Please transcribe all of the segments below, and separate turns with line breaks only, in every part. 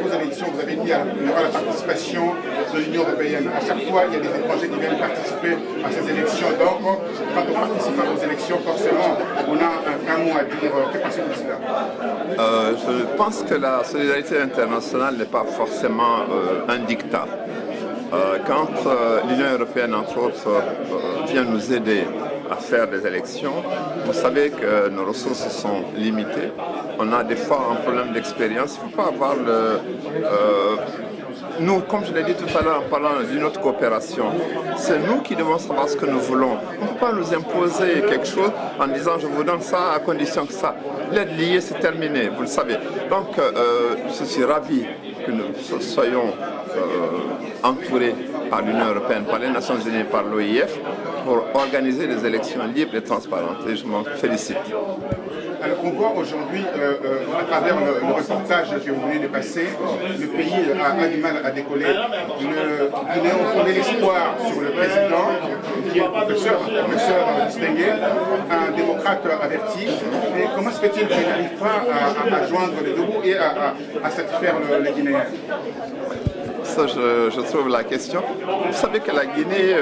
aux élections, vous avez dit qu'il y aura la participation de l'Union européenne. À chaque fois, il y a des étrangers qui viennent participer à ces élections. Donc, quand on participe aux élections, forcément, on a un mot à dire. Que pensez-vous de cela?
Je pense que la solidarité internationale n'est pas forcément un diktat. Quand l'Union européenne, entre autres, vient nous aider à faire des élections, vous savez que nos ressources sont limitées. On a des fois un problème d'expérience. Il ne faut pas avoir nous, comme je l'ai dit tout à l'heure en parlant d'une autre coopération, c'est nous qui devons savoir ce que nous voulons. On ne peut pas nous imposer quelque chose en disant je vous donne ça à condition que ça. L'aide liée, c'est terminé, vous le savez. Donc, je suis ravi que nous soyons entourés par l'Union européenne, par les Nations unies, par l'OIF, pour organiser des élections libres et transparentes. Et je m'en félicite.
Alors on voit aujourd'hui, à travers le reportage que vous venez de passer, le pays a du mal à décoller. On met l'espoir sur le président, qui est un professeur distingué, un démocrate averti. Et comment se fait-il qu'il n'arrive pas à joindre les deux bouts et à satisfaire les Guinéens?
Ça, je trouve la question. Vous savez que la Guinée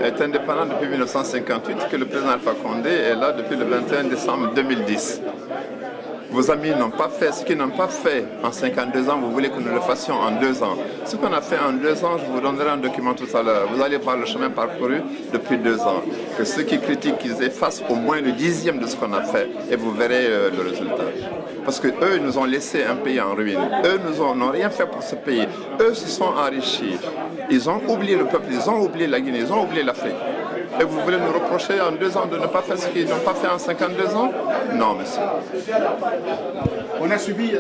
est indépendante depuis 1958, que le président Alpha Condé est là depuis le 21 décembre 2010. Vos amis n'ont pas fait ce qu'ils n'ont pas fait en 52 ans, vous voulez que nous le fassions en 2 ans. Ce qu'on a fait en 2 ans, je vous donnerai un document tout à l'heure. Vous allez voir le chemin parcouru depuis 2 ans. Que ceux qui critiquent, qu'ils effacent au moins le 10e de ce qu'on a fait et vous verrez le résultat. Parce qu'eux nous ont laissé un pays en ruine. Eux n'ont rien fait pour ce pays. Eux se sont enrichis. Ils ont oublié le peuple, ils ont oublié la Guinée, ils ont oublié l'Afrique. Et vous voulez nous reprocher en 2 ans de ne pas faire ce qu'ils n'ont pas fait en 52 ans? Non, monsieur.
On a suivi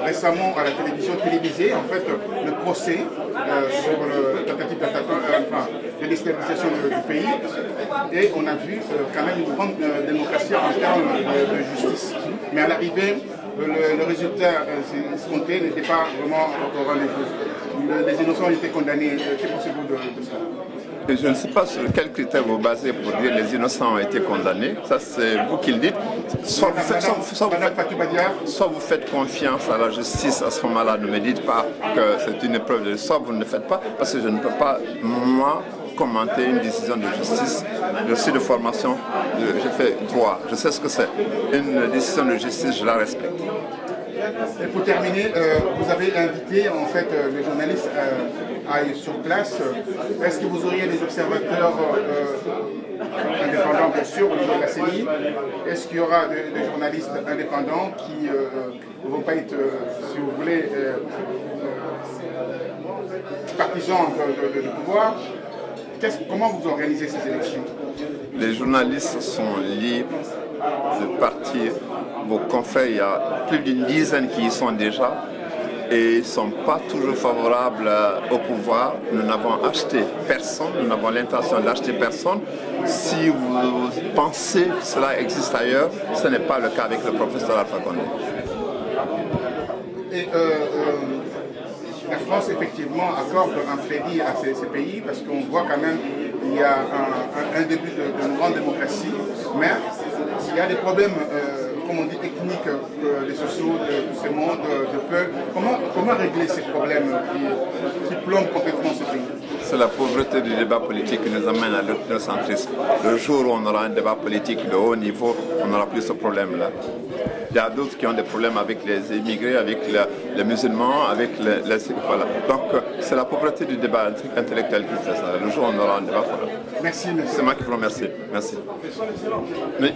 récemment à la télévision télévisée en fait le procès sur le tentative de déstabilisation du pays et on a vu quand même une grande démocratie en termes de justice. Mais à l'arrivée, le résultat escompté n'était pas vraiment au rendez-vous. Les innocents étaient condamnés. Que pensez-vous de ça?
Et je ne sais pas sur quels critères vous basez pour dire que les innocents ont été condamnés. Ça, c'est vous qui le dites. Soit vous faites confiance à la justice à ce moment-là. Ne me dites pas que c'est une épreuve de soit vous ne le faites pas, parce que je ne peux pas, moi, commenter une décision de justice. Je suis de formation, j'ai fait droit, je sais ce que c'est. Une décision de justice, je la respecte.
Et pour terminer, vous avez invité en fait les journalistes à aller sur place. Est-ce que vous auriez des observateurs indépendants, bien sûr, au niveau de la CENI? Est-ce qu'il y aura des journalistes indépendants qui ne vont pas être, si vous voulez, partisans de pouvoir? Comment vous organisez ces élections?
Les journalistes sont libres de partir. Vos confrères, il y a plus d'une dizaine qui y sont déjà et ils ne sont pas toujours favorables au pouvoir. Nous n'avons acheté personne, nous n'avons l'intention d'acheter personne. Si vous pensez que cela existe ailleurs, ce n'est pas le cas avec le professeur Alpha Condé.
Et la France, effectivement, accorde un crédit à ces pays parce qu'on voit quand même qu'il y a un début d'une grande démocratie, mais il y a des problèmes, comme on dit, techniques, des sociaux, de ce monde, de peur. Comment régler ces problèmes qui plombent complètement ce pays?
C'est la pauvreté du débat politique qui nous amène à l'ethnocentrisme. Le jour où on aura un débat politique de haut niveau, on n'aura plus ce problème-là. Il y a d'autres qui ont des problèmes avec les immigrés, avec les musulmans, avec les voilà. Donc c'est la pauvreté du débat intellectuel qui fait ça. Le jour où on aura un débat, voilà.
Merci.
C'est moi qui vous remercie. Merci. Oui.